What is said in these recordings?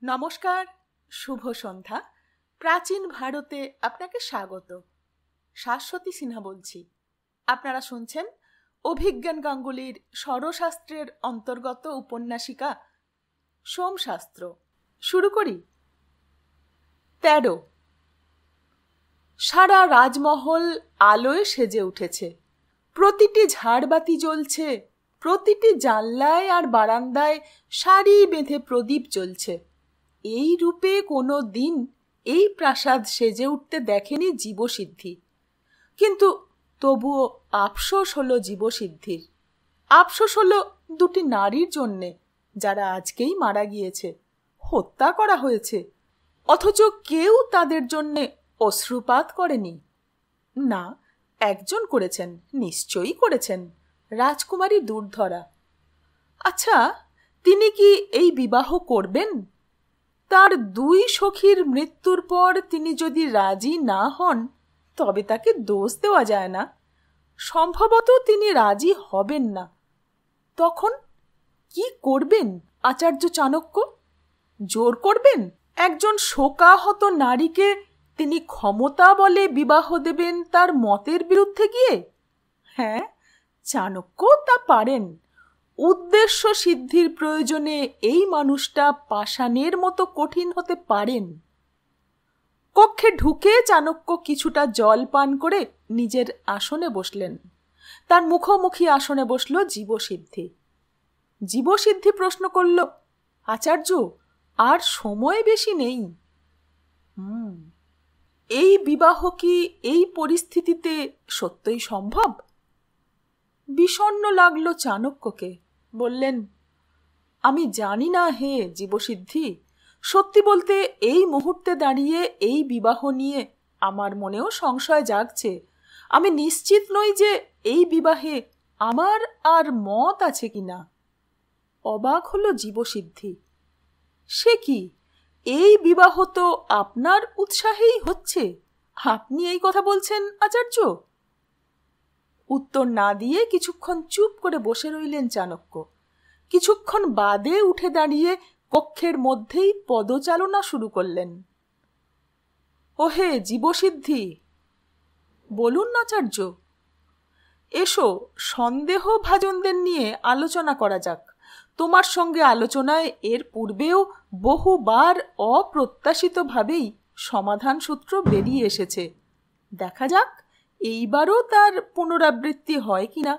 নমস্কার, শুভ সন্ধ্যা। প্রাচীন ভারতে আপনাকে স্বাগত। শাশ্বতী সিনহা বলছি। আপনারা শুনছেন অভিজ্ঞান গাঙ্গুলির ষড়শাস্ত্রের অন্তর্গত উপন্যাসিকা সোমশাস্ত্র। শুরু করি। 13। সারা রাজমহল আলোয় সেজে উঠেছে। প্রতিটি ঝাড়বাতি জ্বলছে, প্রতিটি জানলায় আর বারান্দায় সারি বেঁধে প্রদীপ জ্বলছে। এই রূপে কোনো দিন এই প্রাসাদ সেজে উঠতে দেখেনি জীবসিদ্ধি। কিন্তু তবুও আফসোস হলো জীবসিদ্ধির। আফসোস হলো দুটি নারীর জন্যে, যারা আজকেই মারা গিয়েছে, হত্যা করা হয়েছে, অথচ কেউ তাদের জন্যে অশ্রুপাত করেনি। না, একজন করেছেন, নিশ্চয়ই করেছেন, রাজকুমারী দুর্ধরা। আচ্ছা, তিনি কি এই বিবাহ করবেন? তার দুই সখীর মৃত্যুর পর তিনি যদি রাজি না হন, তবে তাকে দোষ দেওয়া যায় না। সম্ভবত তিনি রাজি হবেন না। তখন কি করবেন আচার্য চাণক্য? জোর করবেন একজন শোকাহত নারীকে তিনি ক্ষমতা বলে বিবাহ দেবেন তার মতের বিরুদ্ধে গিয়ে? হ্যাঁ, চাণক্য তা পারেন। উদ্দেশ্য সিদ্ধির প্রয়োজনে এই মানুষটা পাষাণের মতো কঠিন হতে পারেন। কক্ষে ঢুকে চাণক্য কিছুটা জল পান করে নিজের আসনে বসলেন। তার মুখোমুখি আসনে বসল জীবসিদ্ধি। জীবসিদ্ধি প্রশ্ন করল, আচার্য, আর সময় বেশি নেই। এই বিবাহ কি এই পরিস্থিতিতে সত্যই সম্ভব? বিষণ্ণ লাগলো চাণক্যকে। বললেন, আমি জানি না হে জীবসিদ্ধি। সত্যি বলতে এই মুহূর্তে দাঁড়িয়ে এই বিবাহ নিয়ে আমার মনেও সংশয় জাগছে। আমি নিশ্চিত নই যে এই বিবাহে আমার আর মত আছে কিনা। অবাক হলো জীবসিদ্ধি। সে কি, এই বিবাহ তো আপনার উৎসাহেই হচ্ছে, আপনি এই কথা বলছেন আচার্য? উত্তর না দিয়ে কিছুক্ষণ চুপ করে বসে রইলেন চাণক্য। কিছুক্ষণ বাদে উঠে দাঁড়িয়ে কক্ষের মধ্যেই পদচালনা শুরু করলেন। ওহে জীবসিদ্ধি, বলুন আচার্য। এসো, সন্দেহ ভাজনদের নিয়ে আলোচনা করা যাক। তোমার সঙ্গে আলোচনায় এর পূর্বেও বহুবার অপ্রত্যাশিতভাবেই সমাধান সূত্র বেরিয়ে এসেছে। দেখা যাক এইবারও তার পুনরাবৃত্তি হয় কিনা।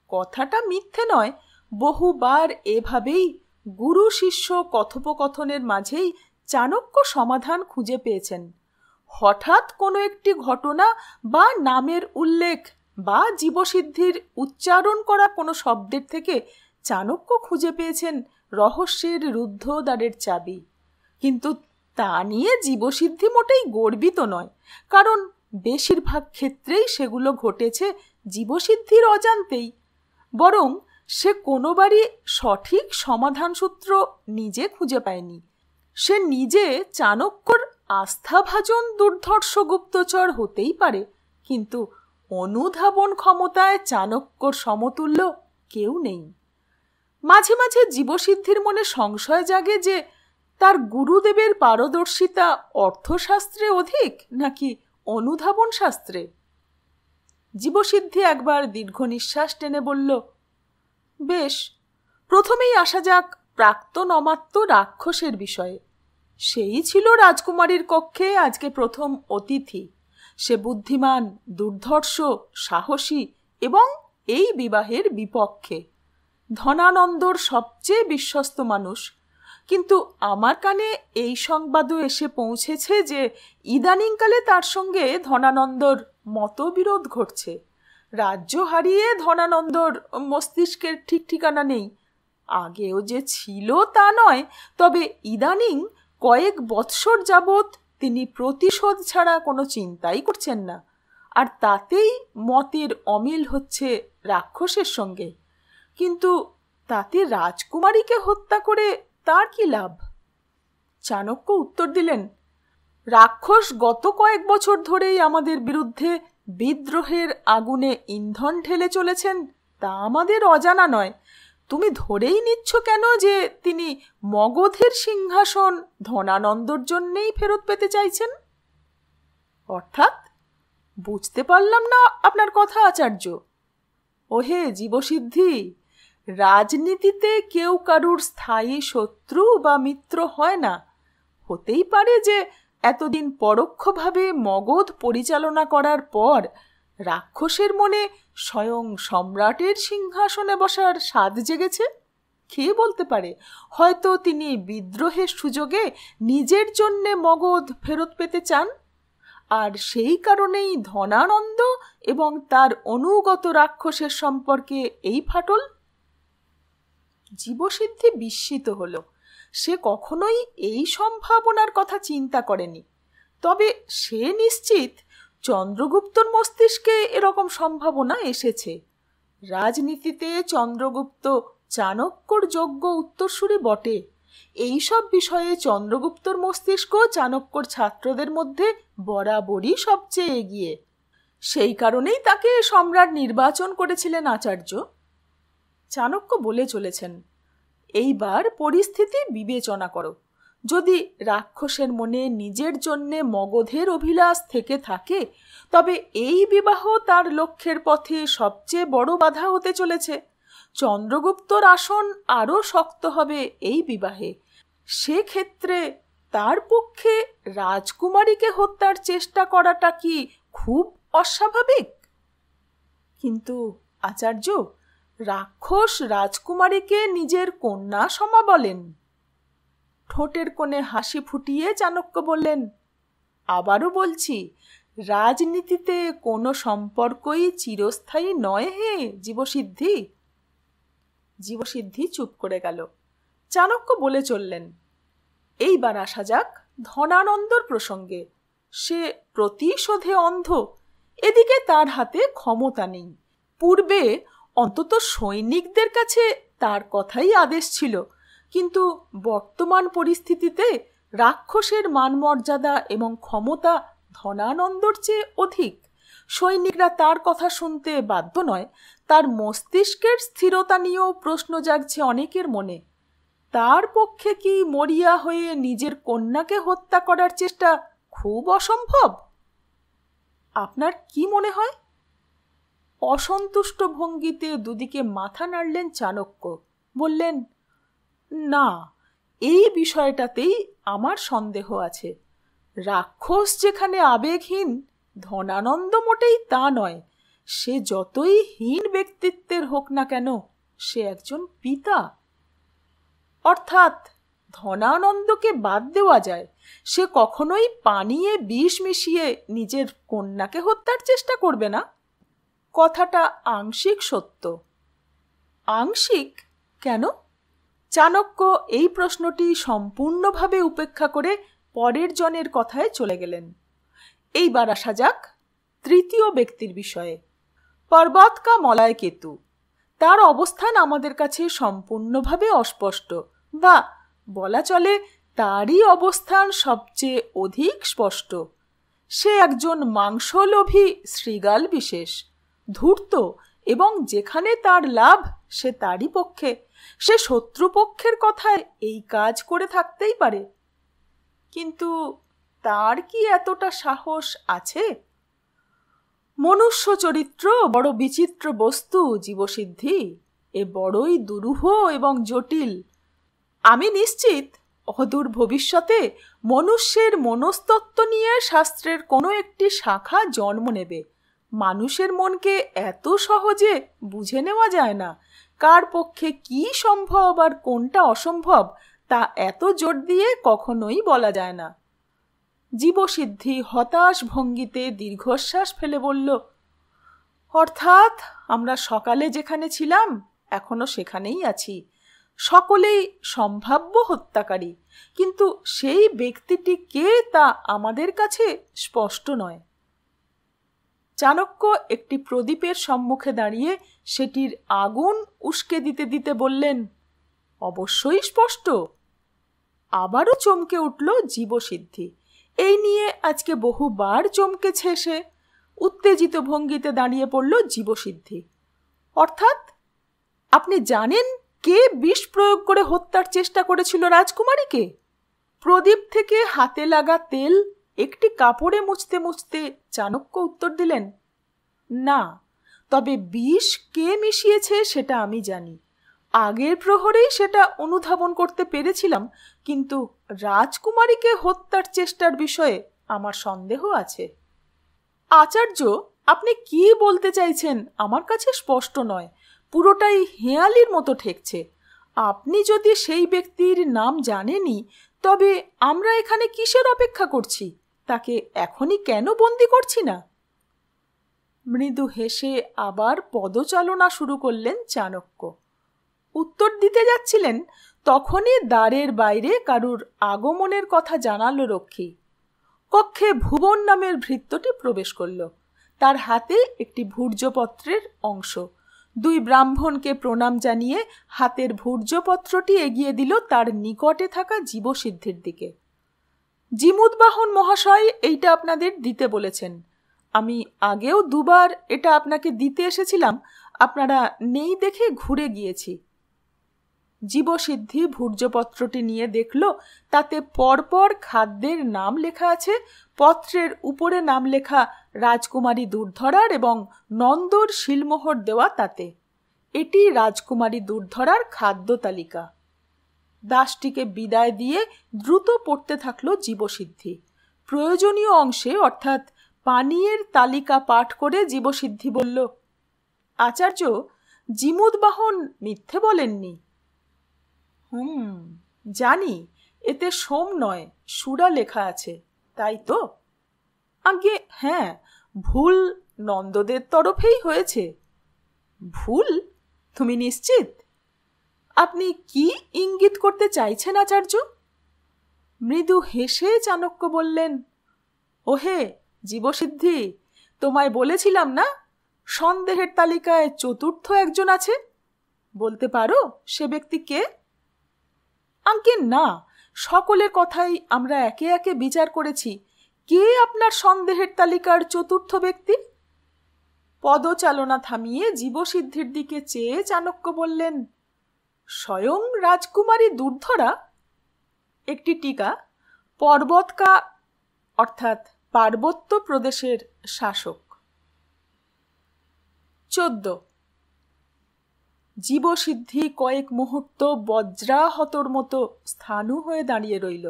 কথাটা মিথ্যে নয়, বহুবার এভাবেই গুরু শিষ্য কথোপকথনের মাঝেই চাণক্য সমাধান খুঁজে পেয়েছেন। হঠাৎ কোনো একটি ঘটনা বা নামের উল্লেখ বা জীবসিদ্ধির উচ্চারণ করা কোনো শব্দের থেকে চাণক্য খুঁজে পেয়েছেন রহস্যের রুদ্ধদ্বারের চাবি। কিন্তু তা নিয়ে জীবসিদ্ধি মোটেই গর্বিত নয়, কারণ বেশিরভাগ ক্ষেত্রেই সেগুলো ঘটেছে জীবসিদ্ধির অজান্তেই। বরং সে কোনোবারই সঠিক সমাধান সূত্র নিজে খুঁজে পায়নি। সে নিজে চাণক্যর আস্থাভাজন দুর্ধর্ষ গুপ্তচর হতেই পারে, কিন্তু অনুধাবন ক্ষমতায় চাণক্যর সমতুল্য কেউ নেই। মাঝে মাঝে জীবসিদ্ধির মনে সংশয় জাগে যে তার গুরুদেবের পারদর্শিতা অর্থশাস্ত্রে অধিক নাকি অনুধাবন শাস্ত্রে। জীবসিদ্ধি একবার দীর্ঘ নিঃশ্বাস টেনে বলল, বেশ, প্রথমেই আসা যাক প্রাক্তন অমাত্য রাক্ষসের বিষয়ে। সেই ছিল রাজকুমারীর কক্ষে আজকে প্রথম অতিথি। সে বুদ্ধিমান, দুর্ধর্ষ, সাহসী এবং এই বিবাহের বিপক্ষে। ধনানন্দর সবচেয়ে বিশ্বস্ত মানুষ। কিন্তু আমার কানে এই সংবাদও এসে পৌঁছেছে যে ইদানিংকালে তার সঙ্গে ধনানন্দর মতবিরোধ ঘটছে। রাজ্য হারিয়ে ধনানন্দর মস্তিষ্কের ঠিক ঠিকানা নেই। আগেও যে ছিল তা নয়, তবে ইদানিং কয়েক বৎসর যাবৎ তিনি প্রতিশোধ ছাড়া কোনো চিন্তাই করছেন না। আর তাতেই মতের অমিল হচ্ছে রাক্ষসের সঙ্গে। কিন্তু তাতে রাজকুমারীকে হত্যা করে তার কি লাভ? চাণক্য উত্তর দিলেন, রাক্ষস গত কয়েক বছর ধরেই আমাদের বিরুদ্ধে বিদ্রোহের আগুনে ইন্ধন ঢেলে চলেছেন, তা আমাদের অজানা নয়। তুমি ধরেই নিচ্ছ কেন যে তিনি মগধের সিংহাসন ধনানন্দর জন্যেই ফেরত পেতে চাইছেন? অর্থাৎ বুঝতে পারলাম না আপনার কথা আচার্য। ওহে জীবসিদ্ধি, রাজনীতিতে কেউ কারুর স্থায়ী শত্রু বা মিত্র হয় না। হতেই পারে যে এতদিন পরোক্ষভাবে মগধ পরিচালনা করার পর রাক্ষসের মনে স্বয়ং সম্রাটের সিংহাসনে বসার স্বাদ জেগেছে। কে বলতে পারে, হয়তো তিনি বিদ্রোহের সুযোগে নিজের জন্যে মগধ ফেরত পেতে চান, আর সেই কারণেই ধনানন্দ এবং তার অনুগত রাক্ষসের সম্পর্কে এই ফাটল। জীবসিদ্ধি বিস্মিত হল। সে কখনোই এই সম্ভাবনার কথা চিন্তা করেনি। তবে সে নিশ্চিত চন্দ্রগুপ্তর মস্তিষ্কে এরকম সম্ভাবনা এসেছে। রাজনীতিতে চন্দ্রগুপ্ত চাণক্যর যোগ্য উত্তরসূরি বটে। এইসব বিষয়ে চন্দ্রগুপ্তর মস্তিষ্ক চাণক্যর ছাত্রদের মধ্যে বরাবরই সবচেয়ে এগিয়ে। সেই কারণেই তাকে সম্রাট নির্বাচন করেছিলেন আচার্য। চাণক্য বলে চলেছেন, এইবার পরিস্থিতি বিবেচনা করো। যদি রাক্ষসের মনে নিজের জন্যে মগধের অভিলাষ থেকে থাকে, তবে এই বিবাহ তার লক্ষ্যের পথে সবচেয়ে বড় বাধা হতে চলেছে। চন্দ্রগুপ্তর আসন আরও শক্ত হবে এই বিবাহে। সেক্ষেত্রে তার পক্ষে রাজকুমারীকে হত্যার চেষ্টা করাটা কি খুব অস্বাভাবিক? কিন্তু আচার্য, রাক্ষস রাজকুমারীকে নিজের কন্যা সমা বলেন। ঠোঁটের কোণে হাসি ফুটিয়ে চাণক্য বললেন, আবারও বলছি, রাজনীতিতে কোনো সম্পর্কই চিরস্থায়ী নয় হে জীবসিদ্ধি। জীবসিদ্ধি চুপ করে গেল। চাণক্য বলে চললেন, এইবার আসা যাক ধনানন্দর প্রসঙ্গে। সে প্রতিশোধে অন্ধ। এদিকে তার হাতে ক্ষমতা নেই। পূর্বে অন্তত সৈনিকদের কাছে তার কথাই আদেশ ছিল, কিন্তু বর্তমান পরিস্থিতিতে রাক্ষসের মানমর্যাদা এবং ক্ষমতা ধনানন্দর চেয়ে অধিক। সৈনিকরা তার কথা শুনতে বাধ্য নয়। তার মস্তিষ্কের স্থিরতা নিয়েও প্রশ্ন জাগছে অনেকের মনে। তার পক্ষে কি মরিয়া হয়ে নিজের কন্যাকে হত্যা করার চেষ্টা খুব অসম্ভব? আপনার কি মনে হয়? অসন্তুষ্ট ভঙ্গিতে দুদিকে মাথা নাড়লেন চাণক্য। বললেন, না, এই বিষয়টাতেই আমার সন্দেহ আছে। রাক্ষস যেখানে আবেগহীন, ধনানন্দ মোটেই তা নয়। সে যতই হীন ব্যক্তিত্বের হোক না কেন, সে একজন পিতা। অর্থাৎ ধনানন্দকে বাদ দেওয়া যায়। সে কখনোই পানিয়ে বিষ মিশিয়ে নিজের কন্যাকে হত্যার চেষ্টা করবে না। কথাটা আংশিক সত্য। আংশিক কেন? চাণক্য এই প্রশ্নটি সম্পূর্ণভাবে উপেক্ষা করে পরের জনের কথায় চলে গেলেন। এইবার আসা যাক তৃতীয় ব্যক্তির বিষয়ে। পর্বতকা মলয় কেতু। তার অবস্থান আমাদের কাছে সম্পূর্ণভাবে অস্পষ্ট, বা বলা চলে তারই অবস্থান সবচেয়ে অধিক স্পষ্ট। সে একজন মাংসলোভী শৃগাল বিশেষ, ধূর্ত, এবং যেখানে তার লাভ সে তারই পক্ষে। সে শত্রুপক্ষের কথায় এই কাজ করে থাকতেই পারে। কিন্তু তার কি এতটা সাহস আছে? মনুষ্য চরিত্র বড় বিচিত্র বস্তু জীবসিদ্ধি। এ বড়ই দুরূহ এবং জটিল। আমি নিশ্চিত অদূর ভবিষ্যতে মনুষ্যের মনস্তত্ত্ব নিয়ে শাস্ত্রের কোনো একটি শাখা জন্ম নেবে। মানুষের মনকে এত সহজে বুঝে নেওয়া যায় না। কার পক্ষে কি সম্ভব আর কোনটা অসম্ভব, তা এত জোর দিয়ে কখনোই বলা যায় না। জীবসিদ্ধি হতাশ ভঙ্গিতে দীর্ঘশ্বাস ফেলে বলল, অর্থাৎ আমরা সকালে যেখানে ছিলাম এখনো সেখানেই আছি। সকলেই সম্ভাব্য হত্যাকারী, কিন্তু সেই ব্যক্তিটি কে তা আমাদের কাছে স্পষ্ট নয়। চাণক্য একটি প্রদীপের সম্মুখে দাঁড়িয়ে সেটির আগুন উস্কে দিতে দিতে বললেন, অবশ্যই স্পষ্ট। আবারও চমকে উঠল জীবসিদ্ধি। এই নিয়ে আজকে বহুবার চমকেছে সে। উত্তেজিত ভঙ্গিতে দাঁড়িয়ে পড়ল জীবসিদ্ধি। অর্থাৎ আপনি জানেন কে বিষ প্রয়োগ করে হত্যার চেষ্টা করেছিল রাজকুমারীকে? প্রদীপ থেকে হাতে লাগা তেল একটি কাপড়ে মুছতে মুছতে চাণক্য উত্তর দিলেন, না, তবে বিষ কে মিশিয়েছে সেটা আমি জানি। আগের প্রহরেই সেটা অনুধাবন করতে পেরেছিলাম, কিন্তু রাজকুমারীকে হত্যার চেষ্টার বিষয়ে আমার সন্দেহ আছে। আচার্য, আপনি কি বলতে চাইছেন আমার কাছে স্পষ্ট নয়, পুরোটাই হেঁয়ালির মতো ঠেকছে। আপনি যদি সেই ব্যক্তির নাম জানেনই, তবে আমরা এখানে কিসের অপেক্ষা করছি? তাকে এখনই কেন বন্দি করছি না? মৃদু হেসে আবার পদচালনা শুরু করলেন চাণক্য। উত্তর দিতে যাচ্ছিলেন, তখনই দ্বারের বাইরে কারুর আগমনের কথা জানালো রক্ষী। কক্ষে ভুবন নামের ভৃত্যটি প্রবেশ করল। তার হাতে একটি ভূর্জপত্রের অংশ। দুই ব্রাহ্মণকে প্রণাম জানিয়ে হাতের ভূর্জপত্রটি এগিয়ে দিল তার নিকটে থাকা জীবসিদ্ধির দিকে। জিমুদবাহন মহাশয় এইটা আপনাদের দিতে বলেছেন। আমি আগেও দুবার এটা আপনাকে দিতে এসেছিলাম, আপনারা নেই দেখে ঘুরে গিয়েছি। জীবসিদ্ধি ভূর্জপত্রটি নিয়ে দেখল তাতে পরপর খাদ্যের নাম লেখা আছে। পত্রের উপরে নাম লেখা রাজকুমারী দুর্ধরার এবং নন্দর শিলমোহর দেওয়া তাতে। এটি রাজকুমারী দুর্ধরার খাদ্য তালিকা। দাসটিকে বিদায় দিয়ে দ্রুত পড়তে থাকলো জীবসিদ্ধি। প্রয়োজনীয় অংশে অর্থাৎ পানীয়ের তালিকা পাঠ করে জীবসিদ্ধি বলল, আচার্য, জিমুদবাহন মিথ্যে বলেননি। জানি, এতে সোম নয় সুরা লেখা আছে, তাই তো? আগে হ্যাঁ, ভুল নন্দদের তরফেই হয়েছে। ভুল? তুমি নিশ্চিত? আপনি কি ইঙ্গিত করতে চাইছেন আচার্য? মৃদু হেসে চাণক্য বললেন, ওহে জীবসিদ্ধি, তোমায় বলেছিলাম না সন্দেহের তালিকায় চতুর্থ একজন আছে। বলতে পারো সে ব্যক্তি কে? আজ্ঞে না, সকলের কথাই আমরা একে একে বিচার করেছি। কে আপনার সন্দেহের তালিকার চতুর্থ ব্যক্তি? পদচালনা থামিয়ে জীবসিদ্ধির দিকে চেয়ে চাণক্য বললেন, স্বয়ং রাজকুমারী দুর্ধরা। একটি টিকা, পর্বতকা অর্থাৎ পার্বত্য প্রদেশের শাসক। 14। জীবসিদ্ধি কয়েক মুহূর্ত বজ্রাহতর মতো স্থাণু হয়ে দাঁড়িয়ে রইল।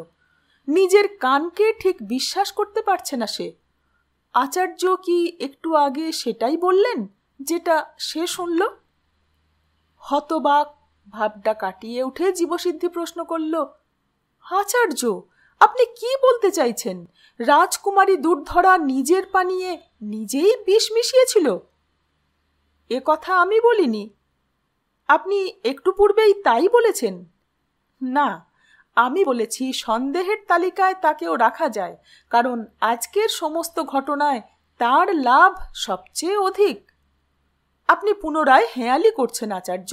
নিজের কানকে ঠিক বিশ্বাস করতে পারছে না সে। আচার্য কি একটু আগে সেটাই বললেন যেটা সে শুনল? হতবাক ভাবটা কাটিয়ে উঠে জীবসিদ্ধি প্রশ্ন করল, আচার্য, আপনি কি বলতে চাইছেন? রাজকুমারী দুর্ধরা নিজের পানীয়ে নিজেই বিষ মিশিয়েছিল? এ কথা আমি বলিনি। আপনি একটু পূর্বেই তাই বলেছেন। না, আমি বলেছি সন্দেহের তালিকায় তাকেও রাখা যায়, কারণ আজকের সমস্ত ঘটনায় তার লাভ সবচেয়ে অধিক। আপনি পুনরায় হেঁয়ালি করছেন আচার্য।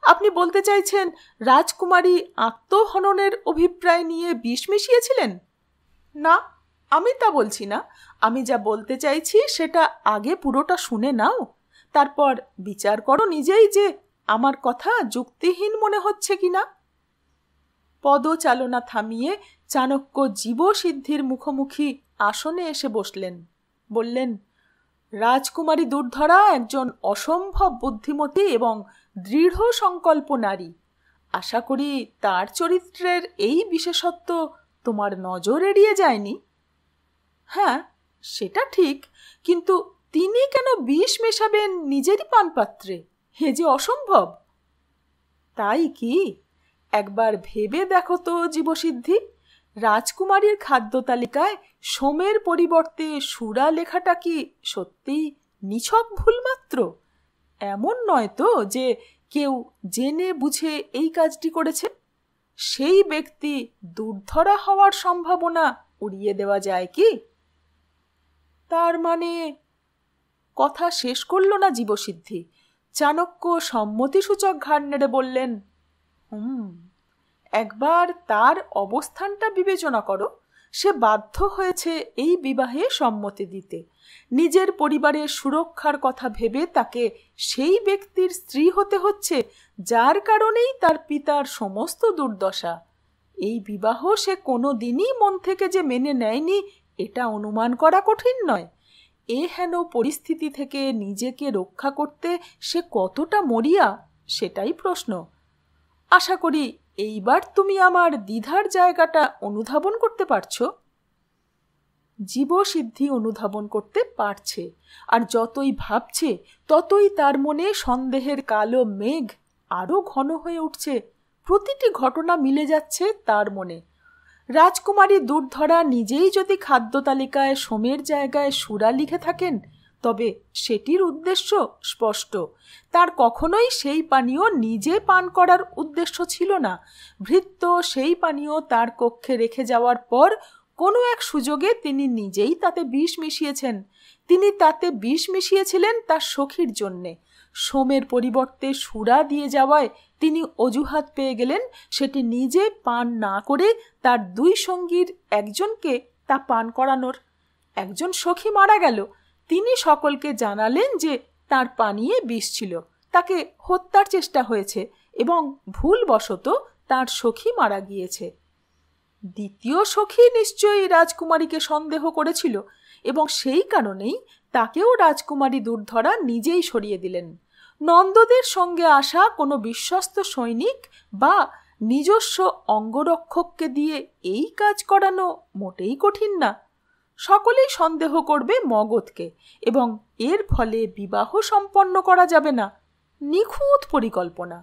আপনি বলতে চাইছেন রাজকুমারী আত্মহননের অভিপ্রায় নিয়ে বিষ মিশিয়েছিলেন? না, আমি তা বলছি না। আমি যা বলতে চাইছি সেটা আগে পুরোটা শুনে নাও, তারপর বিচার করো নিজেই যে আমার কথা যুক্তিহীন মনে হচ্ছে কিনা। পদচালনা থামিয়ে চাণক্য জীবসিদ্ধির মুখোমুখি আসনে এসে বসলেন। বললেন, রাজকুমারী দুর্ধরা একজন অসম্ভব বুদ্ধিমতী এবং দৃঢ় সংকল্প নারী। আশা করি তার চরিত্রের এই বিশেষত্ব তোমার নজর এড়িয়ে যায়নি। হ্যাঁ, সেটা ঠিক, কিন্তু তিনি কেন বিষ মেশাবেন নিজেরই পানপাত্রে? হে যে অসম্ভব। তাই কি? একবার ভেবে দেখো তো জীবসিদ্ধি, রাজকুমারীর খাদ্য তালিকায় সোমের পরিবর্তে সুরা লেখাটা কি সত্যিই নিছক ভুল মাত্র? এমন নয় তো যে কেউ জেনে বুঝে এই কাজটি করেছে? সেই ব্যক্তি দুর্ধরা হওয়ার সম্ভাবনা উড়িয়ে দেওয়া যায় কি? তার মানে? কথা শেষ করল না জীবসিদ্ধি। চাণক্য সম্মতিসূচক ঘাড় নেড়ে বললেন, একবার তার অবস্থানটা বিবেচনা করো। সে বাধ্য হয়েছে এই বিবাহে সম্মতি দিতে। নিজের পরিবারের সুরক্ষার কথা ভেবে তাকে সেই ব্যক্তির স্ত্রী হতে হচ্ছে যার কারণেই তার পিতার সমস্ত দুর্দশা। এই বিবাহ সে কোনো দিনই মন থেকে যে মেনে নেয়নি এটা অনুমান করা কঠিন নয়। হেন পরিস্থিতি থেকে নিজেকে রক্ষা করতে সে কতটা মরিয়া সেটাই প্রশ্ন। আশা করি এইবার তুমি আমার দ্বিধার জায়গাটা অনুধাবন করতে পারছো। জীবসিদ্ধি অনুধাবন করতে পারছে, আর যতই ভাবছে ততই তার মনে সন্দেহের কালো মেঘ আরো ঘন হয়ে উঠছে। প্রতিটি ঘটনা মিলে যাচ্ছে তার মনে। রাজকুমারী দুর্ধরা নিজেই যদি খাদ্য তালিকায় সোমের জায়গায় সুরা লিখে থাকেন তবে সেটির উদ্দেশ্য স্পষ্ট। তার কখনোই সেই পানীয় নিজে পান করার উদ্দেশ্য ছিল না। ভৃত্য সেই পানীয় তার কক্ষে রেখে যাওয়ার পর কোনো এক সুযোগে তিনি নিজেই তাতে বিষ মিশিয়েছেন। তিনি তাতে বিষ মিশিয়েছিলেন তার সখীর জন্যে। সোমের পরিবর্তে সুরা দিয়ে যাওয়ায় তিনি অজুহাত পেয়ে গেলেন সেটি নিজে পান না করে তার দুই সঙ্গীর একজনকে তা পান করানোর। একজন সখী মারা গেল। তিনি সকলকে জানালেন যে তার পানীয়ে বিষ ছিল, তাকে হত্যার চেষ্টা হয়েছে এবং ভুলবশত তার সখী মারা গিয়েছে। দ্বিতীয় সখী নিশ্চয়ই রাজকুমারীকে সন্দেহ করেছিল এবং সেই কারণেই তাকেও রাজকুমারী দুর্ধরা নিজেই সরিয়ে দিলেন। নন্দদের সঙ্গে আসা কোনো বিশ্বস্ত সৈনিক বা নিজস্ব অঙ্গরক্ষককে দিয়ে এই কাজ করানো মোটেই কঠিন না। সকলেই সন্দেহ করবে মগধকে এবং এর ফলে বিবাহ সম্পন্ন করা যাবে না। নিখুঁত পরিকল্পনা।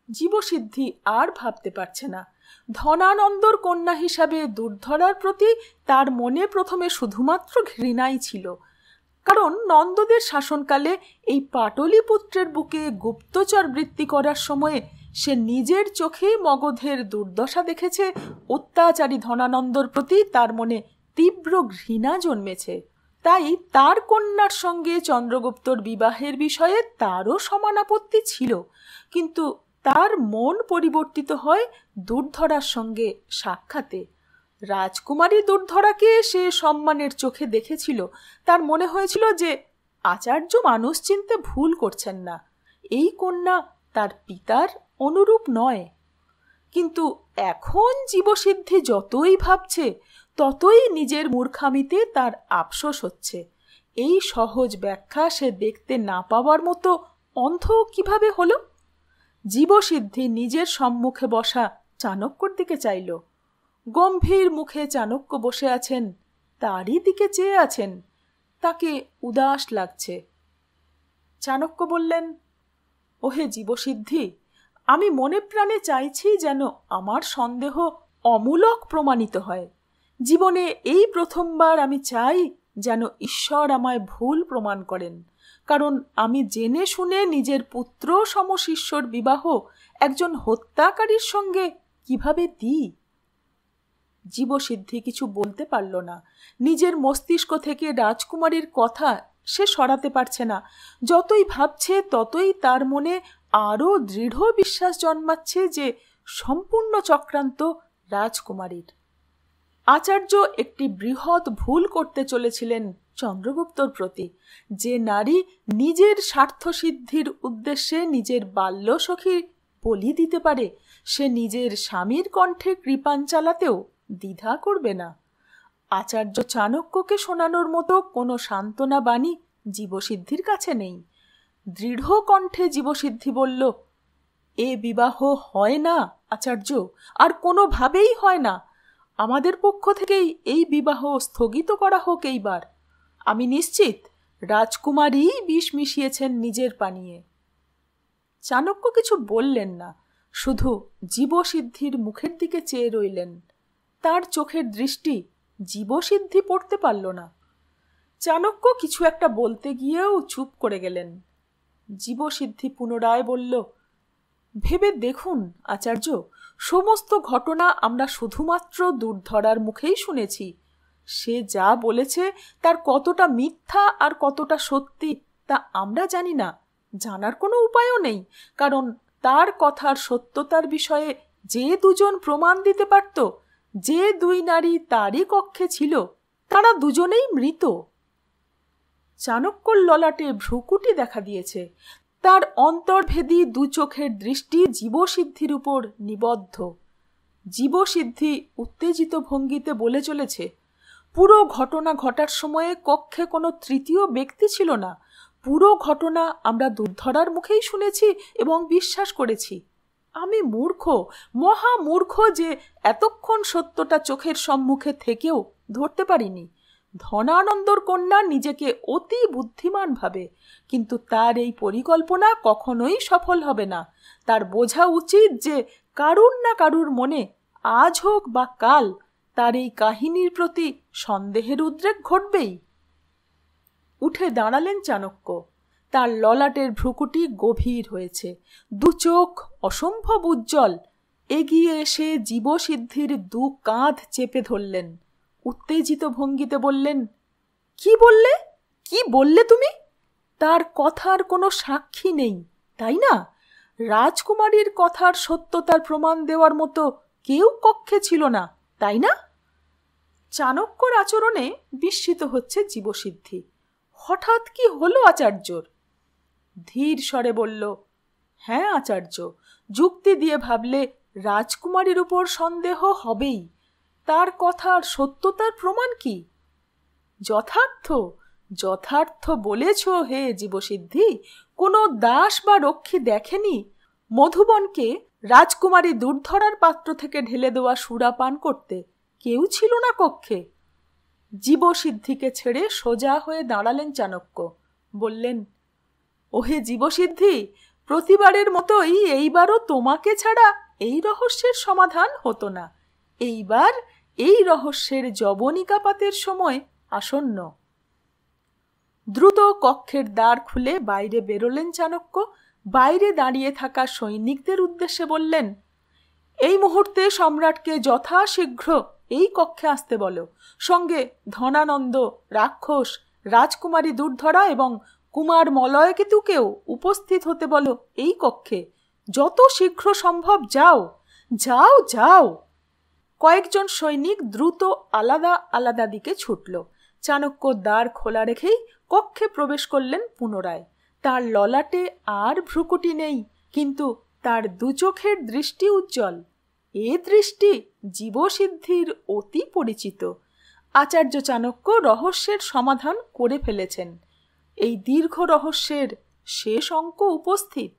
জীবসিদ্ধি আর ভাবতে পারছে না। ধনানন্দর কন্যা হিসাবে দুর্ধরার প্রতি তার মনে প্রথমে শুধুমাত্র ঘৃণাই ছিল, কারণ নন্দদের শাসনকালে এই পাটলিপুত্রের বুকে গুপ্তচর বৃত্তি করার সময়ে সে নিজের চোখেই মগধের দুর্দশা দেখেছে। অত্যাচারী ধনানন্দর প্রতি তার মনে তীব্র ঘৃণা জন্মেছে। তাই তার কন্যার সঙ্গে চন্দ্রগুপ্তর বিবাহের বিষয়ে তারও সমান আপত্তি ছিল, কিন্তু তার মন পরিবর্তিত হয় দুর্ধরার সঙ্গে সাক্ষাতে। রাজকুমারী দুর্ধরাকে সে সম্মানের চোখে দেখেছিল। তার মনে হয়েছিল যে আচার্য মানুষ চিনতে ভুল করছেন না, এই কন্যা তার পিতার অনুরূপ নয়। কিন্তু এখন জীবসিদ্ধি যতই ভাবছে ততই নিজের মূর্খামিতে তার আফসোস হচ্ছে। এই সহজ ব্যাখ্যা সে দেখতে না পাওয়ার মতো অন্ধ কিভাবে হলো? জীবসিদ্ধি নিজের সম্মুখে বসা চাণক্যর দিকে চাইল। গম্ভীর মুখে চাণক্য বসে আছেন, তারই দিকে চেয়ে আছেন। তাকে উদাস লাগছে। চাণক্য বললেন, ওহে জীবসিদ্ধি, আমি মনে প্রাণে চাইছি যেন আমার সন্দেহ অমূলক প্রমাণিত হয়। জীবনে এই প্রথমবার আমি চাই যেন ঈশ্বর আমায় ভুল প্রমাণ করেন, কারণ আমি জেনে শুনে নিজের পুত্র সমশিষ্যর বিবাহ একজন হত্যাকারীর সঙ্গে কিভাবে দিই? জীবসিদ্ধি কিছু বলতে পারল না। নিজের মস্তিষ্ক থেকে রাজকুমারীর কথা সে সরাতে পারছে না। যতই ভাবছে ততই তার মনে আরও দৃঢ় বিশ্বাস জন্মাচ্ছে যে সম্পূর্ণ চক্রান্ত রাজকুমারীর। আচার্য একটি বৃহৎ ভুল করতে চলেছিলেন চন্দ্রগুপ্তর প্রতি। যে নারী নিজের স্বার্থসিদ্ধির উদ্দেশ্যে নিজের বাল্য সখী বলি দিতে পারে, সে নিজের স্বামীর কণ্ঠে কৃপাণ চালাতেও দ্বিধা করবে না। আচার্য চাণক্যকে শোনানোর মতো কোনো সান্ত্বনা বাণী জীবসিদ্ধির কাছে নেই। দৃঢ় কণ্ঠে জীবসিদ্ধি বলল, এ বিবাহ হয় না আচার্য, আর কোনোভাবেই হয় না। আমাদের পক্ষ থেকেই এই বিবাহ স্থগিত করা হোক এইবার। আমি নিশ্চিত রাজকুমারী বিষ মিশিয়েছেন নিজের পানীয়ে। চাণক্য কিছু বললেন না, শুধু জীবসিদ্ধির মুখের দিকে চেয়ে রইলেন। তার চোখের দৃষ্টি জীবসিদ্ধি পড়তে পারল না। চাণক্য কিছু একটা বলতে গিয়েও চুপ করে গেলেন। জীবসিদ্ধি পুনরায় বলল, ভেবে দেখুন আচার্য, সমস্ত ঘটনা আমরা শুধুমাত্র দুর্ধরার মুখেই শুনেছি। সে যা বলেছে তার কতটা মিথ্যা আর কতটা সত্যি তা আমরা জানি না, জানার কোনো উপায়ও নেই, কারণ তার কথার সত্যতার বিষয়ে যে দুজন প্রমাণ দিতে পারত, যে দুই নারী তারই কক্ষে ছিল তারা দুজনেই মৃত। চাণক্যর ললাটে ভ্রুকুটি দেখা দিয়েছে। তার অন্তর্ভেদী দু চোখের দৃষ্টি জীবসিদ্ধির উপর নিবদ্ধ। জীবসিদ্ধি উত্তেজিত ভঙ্গিতে বলে চলেছে, পুরো ঘটনা ঘটার সময়ে কক্ষে কোনো তৃতীয় ব্যক্তি ছিল না। পুরো ঘটনা আমরা দুর্ধরার মুখেই শুনেছি এবং বিশ্বাস করেছি। আমি মূর্খ, মহা মূর্খ যে এতক্ষণ সত্যটা চোখের সম্মুখে থেকেও ধরতে পারিনি। ধনানন্দর কন্যা নিজেকে অতি বুদ্ধিমান ভাবে, কিন্তু তার এই পরিকল্পনা কখনোই সফল হবে না। তার বোঝা উচিত যে কারুর না কারুর মনে আজ হোক বা কাল তার এই কাহিনীর প্রতি সন্দেহের উদ্রেক ঘটবেই। উঠে দাঁড়ালেন চাণক্য। তার ললাটের ভ্রুকুটি গভীর হয়েছে, দু চোখ অসম্ভব উজ্জ্বল। এগিয়ে এসে জীবসিদ্ধির দু কাঁধ চেপে ধরলেন। উত্তেজিত ভঙ্গিতে বললেন, কি বললে? কি বললে তুমি? তার কথার কোনো সাক্ষী নেই, তাই না? রাজকুমারীর কথার সত্যতার প্রমাণ দেওয়ার মতো কেউ কক্ষে ছিল না, তাই না? চাণক্যর আচরণে বিস্মিত হচ্ছে জীবসিদ্ধি। হঠাৎ কি হলো আচার্যর? ধীর স্বরে বলল, হ্যাঁ আচার্য, যুক্তি দিয়ে ভাবলে রাজকুমারীর উপর সন্দেহ হবেই। তার কথার সত্যতার প্রমাণ কি? যথার্থ যথার্থ বলেছ হে জীবসিদ্ধি। কোনো দাস বা রক্ষী দেখেনি মধুবনকে রাজকুমারী দুর্ধরার পাত্র থেকে ঢেলে দেওয়া সুরা পান করতে? কেউ ছিল না কক্ষে। জীবসিদ্ধিকে ছেড়ে সোজা হয়ে দাঁড়ালেন চাণক্য। বললেন, ওহে জীবসিদ্ধি, প্রতিবারের মতোই এইবারও তোমাকে ছাড়া এই রহস্যের সমাধান হতো না। এইবার এই রহস্যের জবনিকাপাতের সময় আসন্ন। দ্রুত কক্ষের দ্বার খুলে বাইরে বেরোলেন চাণক্য। বাইরে দাঁড়িয়ে থাকা সৈনিকদের উদ্দেশ্যে বললেন, এই মুহূর্তে সম্রাটকে যথাশীঘ্র এই কক্ষে আসতে বলো। সঙ্গে ধনানন্দ, রাক্ষস, রাজকুমারী দুর্ধরা এবং কুমার মলয়কেতুকেও উপস্থিত হতে বলো এই কক্ষে। যত শীঘ্র সম্ভব যাও, যাও, যাও। কয়েকজন সৈনিক দ্রুত আলাদা আলাদা দিকে ছুটল। চাণক্য দ্বার খোলা রেখেই কক্ষে প্রবেশ করলেন পুনরায়। তার ললাটে আর ভ্রুকুটি নেই, কিন্তু তার দু চোখের দৃষ্টি উজ্জ্বল। এ দৃষ্টি জীবসিদ্ধির অতি পরিচিত। আচার্য চাণক্য রহস্যের সমাধান করে ফেলেছেন। এই দীর্ঘ রহস্যের শেষ অঙ্ক উপস্থিত।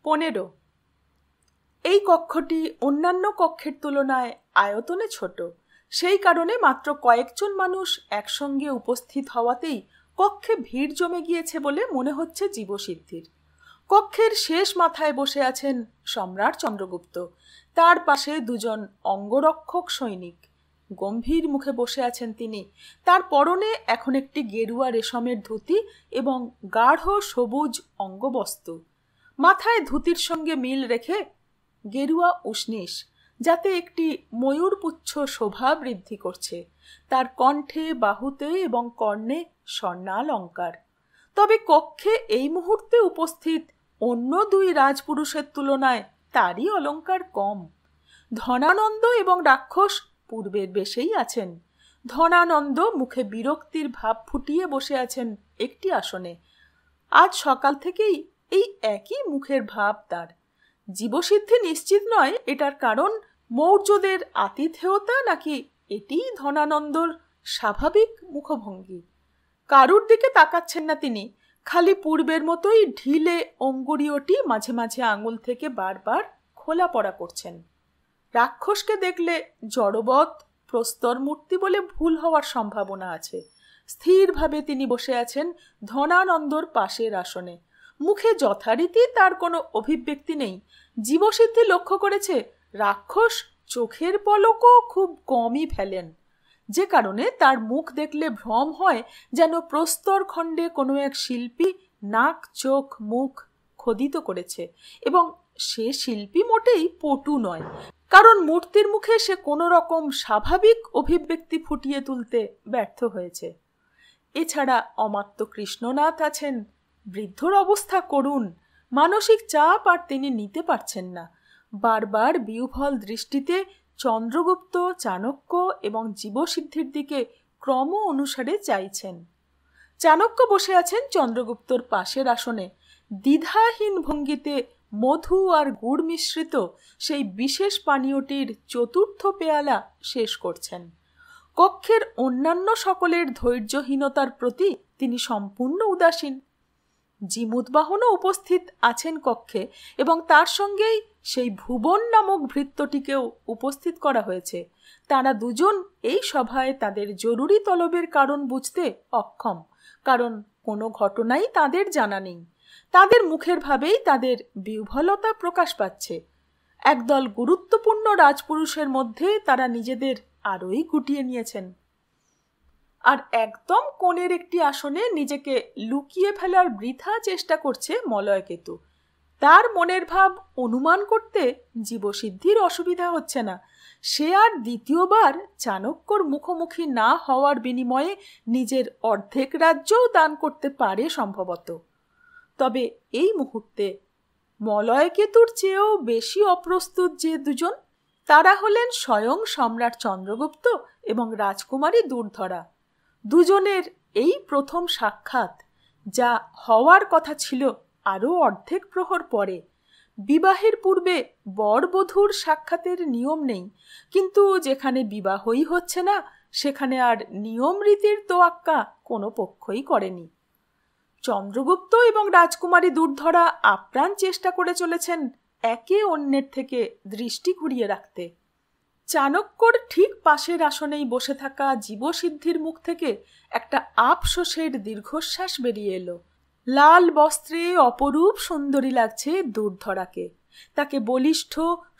15। এই কক্ষটি অন্যান্য কক্ষের তুলনায় আয়তনে ছোট। সেই কারণে মাত্র কয়েকজন মানুষ একসঙ্গে উপস্থিত হওয়াতেই কক্ষে ভিড় জমে গিয়েছে বলে মনে হচ্ছে জীবসিদ্ধির। কক্ষের শেষ মাথায় বসে আছেন সম্রাট চন্দ্রগুপ্ত। তার পাশে দুজন অঙ্গরক্ষক সৈনিক। গম্ভীর মুখে বসে আছেন তিনি। তার পরনে এখন একটি গেরুয়া রেশমের ধুতি এবং গাঢ় সবুজ অঙ্গবস্ত্র। মাথায় ধুতির সঙ্গে মিল রেখে গেরুয়া উষ্ণিস, যাতে একটি ময়ূরপুচ্ছ শোভা বৃদ্ধি করছে। তার কণ্ঠে, বাহুতে এবং কর্ণে স্বর্ণালঙ্কার। তবে কক্ষে এই মুহূর্তে উপস্থিত অন্য দুই রাজপুরুষের তুলনায় তারই অলঙ্কার কম। ধনানন্দ এবং রাক্ষস পূর্বের বেশেই আছেন। ধনানন্দ মুখে বিরক্তির ভাব ফুটিয়ে বসে আছেন একটি আসনে। আজ সকাল থেকেই এই একই মুখের ভাব তার। জীবসিদ্ধি নিশ্চিত নয় এটার কারণ মৌর্যদের আতিথেয়তা নাকি এটিই ধনানন্দর স্বাভাবিক মুখভঙ্গি। কারুর দিকে তাকাচ্ছেন না তিনি, খালি পূর্বের মতোই ঢিলে অঙ্গুরীয়টি মাঝে মাঝে আঙুল থেকে বারবার খোলা পড়া করছেন। রাক্ষসকে দেখলে জড়বৎ প্রস্তর মূর্তি বলে ভুল হওয়ার সম্ভাবনা আছে। স্থিরভাবে তিনি বসে আছেন ধনানন্দর পাশের আসনে। মুখে যথারীতি তার কোনো অভিব্যক্তি নেই। জীবসিদ্ধি লক্ষ্য করেছে রাক্ষস চোখের পলকও খুব কমই ফেলেন, যে কারণে তার মুখ দেখলে ভ্রম হয় যেন প্রস্তর খণ্ডে কোনো এক শিল্পী নাক, চোখ, মুখ খোদিত করেছে, এবং সে শিল্পী মোটেই পটু নয়, কারণ মূর্তির মুখে সে কোনো রকম স্বাভাবিক অভিব্যক্তি ফুটিয়ে তুলতে ব্যর্থ হয়েছে। এছাড়া অমাত্য কৃষ্ণনাথ আছেন। বৃদ্ধর অবস্থা করুণ, মানসিক চাপ আর তিনি নিতে পারছেন না। বারবার বিহ্বল দৃষ্টিতে চন্দ্রগুপ্ত চাণক্য এবং জীবসিদ্ধির দিকে ক্রম অনুসারে চাইছেন। চাণক্য বসে আছেন চন্দ্রগুপ্তর পাশের আসনে, দ্বিধাহীন ভঙ্গিতে মধু আর গুড় মিশ্রিত সেই বিশেষ পানীয়টির চতুর্থ পেয়ালা শেষ করছেন। কক্ষের অন্যান্য সকলের ধৈর্যহীনতার প্রতি তিনি সম্পূর্ণ উদাসীন। জিমুতবাহনও উপস্থিত আছেন কক্ষে, এবং তার সঙ্গেই সেই ভুবন নামক ভৃত্যটিকেও উপস্থিত করা হয়েছে। তারা দুজন এই সভায় তাদের জরুরি তলবের কারণ বুঝতে অক্ষম, কারণ কোনো ঘটনাই তাদের জানা নেই। তাদের মুখের ভাবেই তাদের বিহ্বলতা প্রকাশ পাচ্ছে। একদল গুরুত্বপূর্ণ রাজপুরুষের মধ্যে তারা নিজেদের আরোই গুটিয়ে নিয়েছেন, আর একদম কোণের একটি আসনে নিজেকে লুকিয়ে ফেলার বৃথা চেষ্টা করছে মলয়কেতু। তার মনের ভাব অনুমান করতে জীবসিদ্ধির অসুবিধা হচ্ছে না। সে আর দ্বিতীয়বার চাণক্যর মুখোমুখি না হওয়ার বিনিময়ে নিজের অর্ধেক রাজ্যও দান করতে পারে সম্ভবত। তবে এই মুহূর্তে মলয়কেতুর চেয়েও বেশি অপ্রস্তুত যে দুজন, তারা হলেন স্বয়ং সম্রাট চন্দ্রগুপ্ত এবং রাজকুমারী দুর্ধরা। দুজনের এই প্রথম সাক্ষাৎ, যা হওয়ার কথা ছিল আরও অর্ধেক প্রহর পরে। বিবাহের পূর্বে বর বধূর সাক্ষাতের নিয়ম নেই, কিন্তু যেখানে বিবাহই হচ্ছে না সেখানে আর নিয়ম রীতির তোয়াক্কা কোনো পক্ষই করেনি। চন্দ্রগুপ্ত এবং রাজকুমারী দুর্ধরা আপ্রাণ চেষ্টা করে চলেছেন একে অন্যের থেকে দৃষ্টি ঘুরিয়ে রাখতে। চাণক্যর ঠিক পাশের আসনেই বসে থাকা জীবসিদ্ধির মুখ থেকে একটা আফসোসের দীর্ঘশ্বাস বেরিয়ে এলো। লাল বস্ত্রে অপরূপ সুন্দরী লাগছে দুর্ধরাকে। তাকে বলিষ্ঠ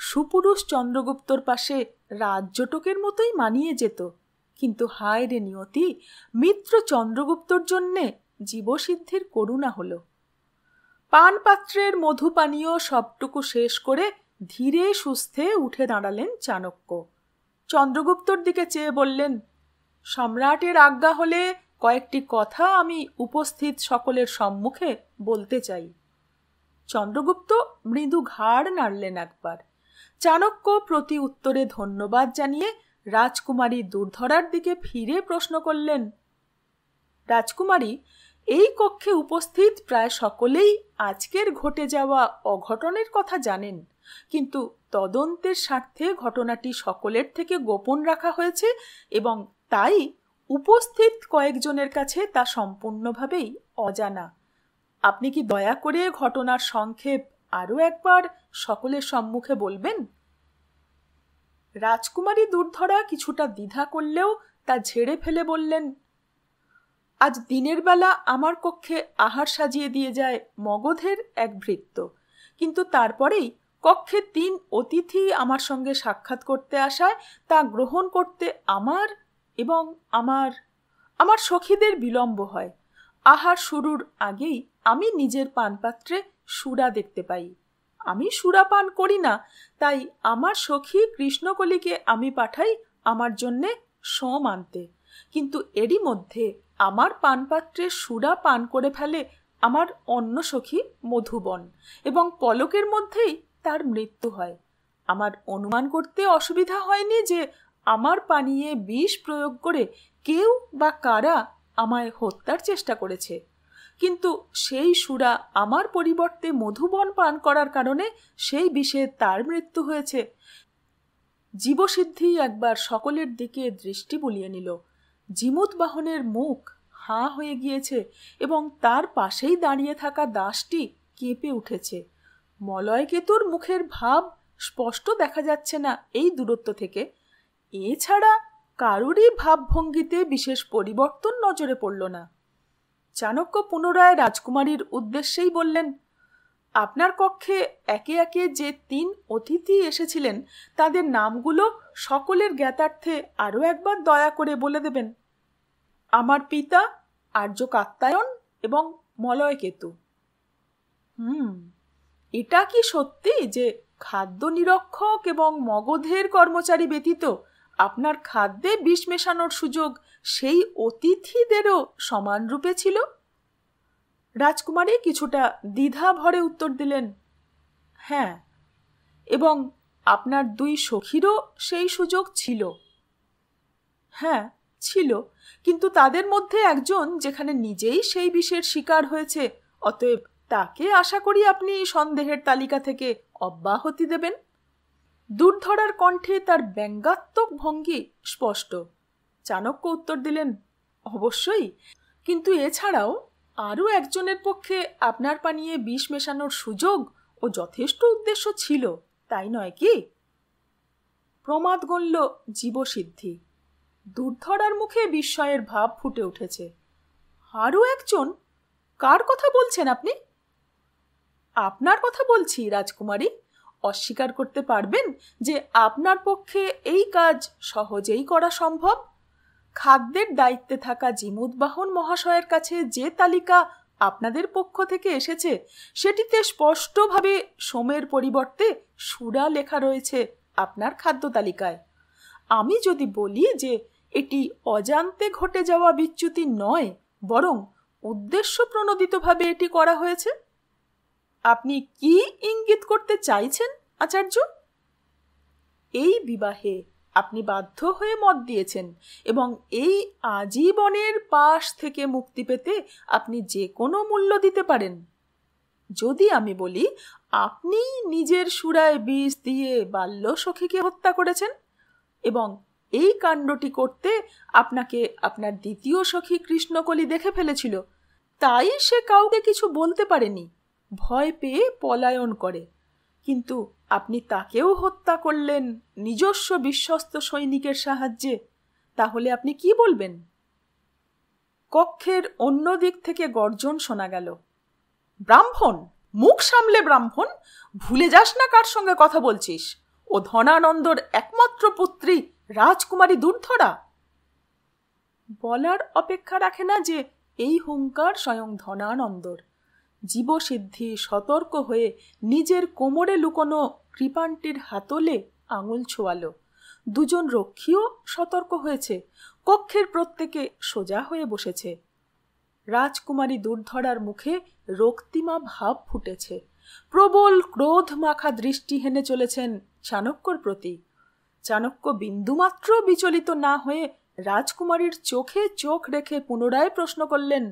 সুপুরুষ চন্দ্রগুপ্তর পাশে রাজজটকের মতোই মানিয়ে যেত। কিন্তু হায় রে নিয়তি, মিত্র চন্দ্রগুপ্তর জন্যে জীবসিদ্ধির করুণা হলো। পানপাত্রের মধুপানীয় সবটুকু শেষ করে ধীরে সুস্থে উঠে দাঁড়ালেন চাণক্য। চন্দ্রগুপ্তর দিকে চেয়ে বললেন, সম্রাটের আজ্ঞা হলে কয়েকটি কথা আমি উপস্থিত সকলের সম্মুখে বলতে চাই। চন্দ্রগুপ্ত মৃদু ঘাড় নাড়লেন একবার। চাণক্য প্রতি উত্তরে ধন্যবাদ জানিয়ে রাজকুমারী দুর্ধরার দিকে ফিরে প্রশ্ন করলেন, রাজকুমারী, এই কক্ষে উপস্থিত প্রায় সকলেই আজকের ঘটে যাওয়া অঘটনের কথা জানেন, কিন্তু তদন্তের স্বার্থে ঘটনাটি সকলের থেকে গোপন রাখা হয়েছে এবং তাই উপস্থিত কয়েকজনের কাছে তা সম্পূর্ণভাবেই অজানা। আপনি কি দয়া করে ঘটনার সংক্ষেপ আরও একবার সকলের সম্মুখে বলবেন? রাজকুমারী দুর্ধরা কিছুটা দ্বিধা করলেও তা ঝেড়ে ফেলে বললেন, আজ দিনের বেলা আমার কক্ষে আহার সাজিয়ে দিয়ে যায় মগধের এক ভৃত্য, কিন্তু তারপরেই কক্ষে 3 অতিথি আমার সঙ্গে সাক্ষাৎ করতে আসায় তা গ্রহণ করতে আমার এবং আমার সখীদের বিলম্ব হয়। আহার শুরুর আগেই আমি নিজের পানপাত্রে সুরা দেখতে পাই। আমি সুরা পান করি না, তাই আমার সখী কৃষ্ণকলিকে আমি পাঠাই আমার জন্যে সোম আনতে, কিন্তু এরই মধ্যে আমার পানপাত্রে সুরা পান করে ফেলে আমার অন্য সখী মধুবন, এবং পলকের মধ্যেই তার মৃত্যু হয়। আমার অনুমান করতে অসুবিধা হয়নি যে আমার পানীয়ে বিষ প্রয়োগ করে কেউ বা কারা আমায় হত্যার চেষ্টা করেছে, কিন্তু সেই সুরা আমার পরিবর্তে মধুবন পান করার কারণে সেই বিষে তার মৃত্যু হয়েছে। জীবসিদ্ধি একবার সকলের দিকে দৃষ্টি বুলিয়ে নিল। জিমুতবাহনের মুখ হাঁ হয়ে গিয়েছে এবং তার পাশেই দাঁড়িয়ে থাকা দাসটি কেঁপে উঠেছে। মলয়কেতুর মুখের ভাব স্পষ্ট দেখা যাচ্ছে না এই দূরত্ব থেকে। এছাড়া কারুরই ভাবভঙ্গিতে বিশেষ পরিবর্তন নজরে পড়ল না। চাণক্য পুনরায় রাজকুমারীর উদ্দেশ্যেই বললেন, আপনার কক্ষে একে একে যে 3 অতিথি এসেছিলেন তাদের নামগুলো সকলের জ্ঞাতার্থে আরও একবার দয়া করে বলে দেবেন। আমার পিতা আর্য কাত্যায়ন এবং মলয়কেতু। এটা কি সত্যি যে খাদ্য নিরক্ষক এবং মগধের কর্মচারী ব্যতীত আপনার খাদ্যে বিষ মেশানোর সুযোগ সেই অতিথিদেরও সমানরূপে ছিল? রাজকুমারী কিছুটা দ্বিধা ভরে উত্তর দিলেন, হ্যাঁ, এবং আপনার দুই সখীরও সেই সুযোগ ছিল। হ্যাঁ ছিল, কিন্তু তাদের মধ্যে একজন যেখানে নিজেই সেই বিষের শিকার হয়েছে, অতএব তাকে আশা করি আপনি সন্দেহের তালিকা থেকে অব্যাহতি দেবেন। দুর্ধরার কণ্ঠে তার ব্যঙ্গাত্মক ভঙ্গি স্পষ্ট। চাণক্য উত্তর দিলেন, অবশ্যই, কিন্তু এছাড়াও আরও একজনের পক্ষে আপনার পানীয়ে বিষ মেশানোর সুযোগ ও যথেষ্ট উদ্দেশ্য ছিল, তাই নয় কি? প্রমাদ গণল জীবসিদ্ধি। দুর্ধরার মুখে বিস্ময়ের ভাব ফুটে উঠেছে। আরও একজন? কার কথা বলছেন আপনি? আপনার কথা বলছি রাজকুমারী। অস্বীকার করতে পারবেন যে আপনার পক্ষে এই কাজ সহজেই করা সম্ভব। খাদ্যের দায়িত্বে থাকা জিমুদবাহন মহাশয়ের কাছে যে তালিকা আপনাদের পক্ষ থেকে এসেছে সেটিতে স্পষ্টভাবে সোমের পরিবর্তে সুরা লেখা রয়েছে আপনার খাদ্য তালিকায়। আমি যদি বলি যে এটি অজান্তে ঘটে যাওয়া বিচ্যুতি নয়, বরং উদ্দেশ্য প্রণোদিতভাবে এটি করা হয়েছে, আপনি কি ইঙ্গিত করতে চাইছেন আচার্য? এই বিবাহে আপনি বাধ্য হয়ে মত দিয়েছেন এবং এই আজীবনের পাশ থেকে মুক্তি পেতে আপনি যে কোনো মূল্য দিতে পারেন। যদি আমি বলি আপনি নিজের সুরায় বিষ দিয়ে বাল্য সখীকে হত্যা করেছেন এবং এই কাণ্ডটি করতে আপনাকে আপনার দ্বিতীয় সখী কৃষ্ণকলি দেখে ফেলেছিল, তাই সে কাউকে কিছু বলতে পারেনি, ভয় পেয়ে পলায়ন করে, কিন্তু আপনি তাকেও হত্যা করলেন নিজস্ব বিশ্বস্ত সৈনিকের সাহায্যে, তাহলে আপনি কি বলবেন? কক্ষের অন্য দিক থেকে গর্জন শোনা গেল, ব্রাহ্মণ, মুখ সামলে ব্রাহ্মণ, ভুলে যাস না কার সঙ্গে কথা বলছিস। ও ধনানন্দর একমাত্র পুত্রী রাজকুমারী দুর্ধরা। বলার অপেক্ষা রাখে না যে এই হুঙ্কার স্বয়ং ধনানন্দর। জীবসিদ্ধি সতর্ক হয়ে নিজের কোমরে লুকোনো কৃপান্টির হাতলে আঙুল ছোয়ালো। দুজন রক্ষীও সতর্ক হয়েছে। কক্ষের প্রত্যেকে সোজা হয়ে বসেছে। রাজকুমারী দুর্ধরার মুখে রক্তিমা ভাব ফুটেছে। প্রবল ক্রোধ মাখা দৃষ্টি হেনে চলেছেন চাণক্যর প্রতি। চাণক্য বিন্দুমাত্র বিচলিত না হয়ে রাজকুমারীর চোখে চোখ রেখে পুনরায় প্রশ্ন করলেন,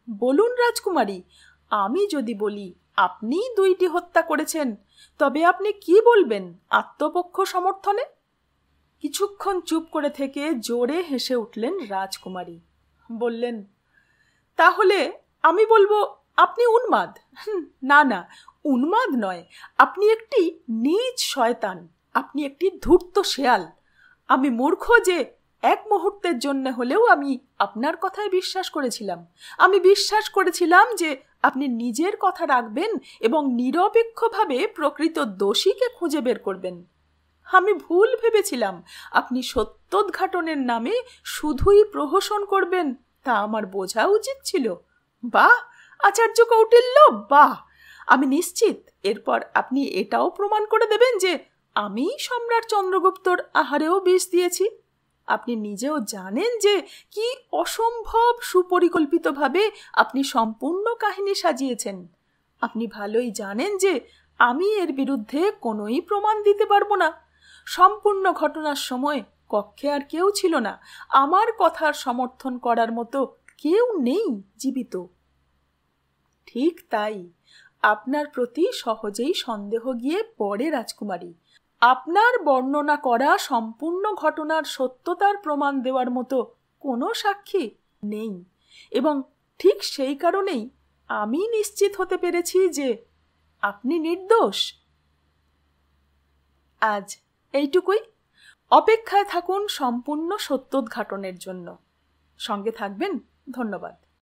বলুন রাজকুমারী, আমি যদি বলি আপনি দুইটি হত্যা করেছেন, তবে আপনি কি বলবেন আত্মপক্ষ সমর্থনে? কিছুক্ষণ চুপ করে থেকে জোরে হেসে উঠলেন রাজকুমারী। বললেন, তাহলে আমি বলবো আপনি উন্মাদ। না না, উন্মাদ নয়, আপনি একটি নীচ শয়তান, আপনি একটি ধূর্ত শেয়াল। আমি মূর্খ যে এক মুহূর্তের জন্য হলেও আমি আপনার কথায় বিশ্বাস করেছিলাম। আমি বিশ্বাস করেছিলাম যে আপনি নিজের কথা রাখবেন এবং নিরপেক্ষভাবে প্রকৃত দোষীকে খুঁজে বের করবেন। আমি ভুল ভেবেছিলাম আপনি সত্যোদ্ঘাটনের নামে শুধুই প্রহসন করবেন, তা আমার বোঝা উচিত ছিল। বাহ আচার্য কৌটিল্য, বাহ! আমি নিশ্চিত এরপর আপনি এটাও প্রমাণ করে দেবেন যে আমি সম্রাট চন্দ্রগুপ্তর আহারেও বিষ দিয়েছি। আপনি নিজেও জানেন যে কি অসম্ভব সুপরিকল্পিতভাবে আপনি সম্পূর্ণ কাহিনী সাজিয়েছেন। আপনি ভালোই জানেন যে আমি এর বিরুদ্ধে কোনোই প্রমাণ দিতে পারবো না। সম্পূর্ণ ঘটনার সময় কক্ষে আর কেউ ছিল না। আমার কথার সমর্থন করার মতো কেউ নেই জীবিত। ঠিক তাই, আপনার প্রতি সহজেই সন্দেহ গিয়ে পড়ে রাজকুমারী। আপনার বর্ণনা করা সম্পূর্ণ ঘটনার সত্যতার প্রমাণ দেওয়ার মতো কোনো সাক্ষী নেই, এবং ঠিক সেই কারণেই আমি নিশ্চিত হতে পেরেছি যে আপনি নির্দোষ। আজ এইটুকুই। অপেক্ষায় থাকুন সম্পূর্ণ সত্যোদ্ঘাটনের জন্য। সঙ্গে থাকবেন। ধন্যবাদ।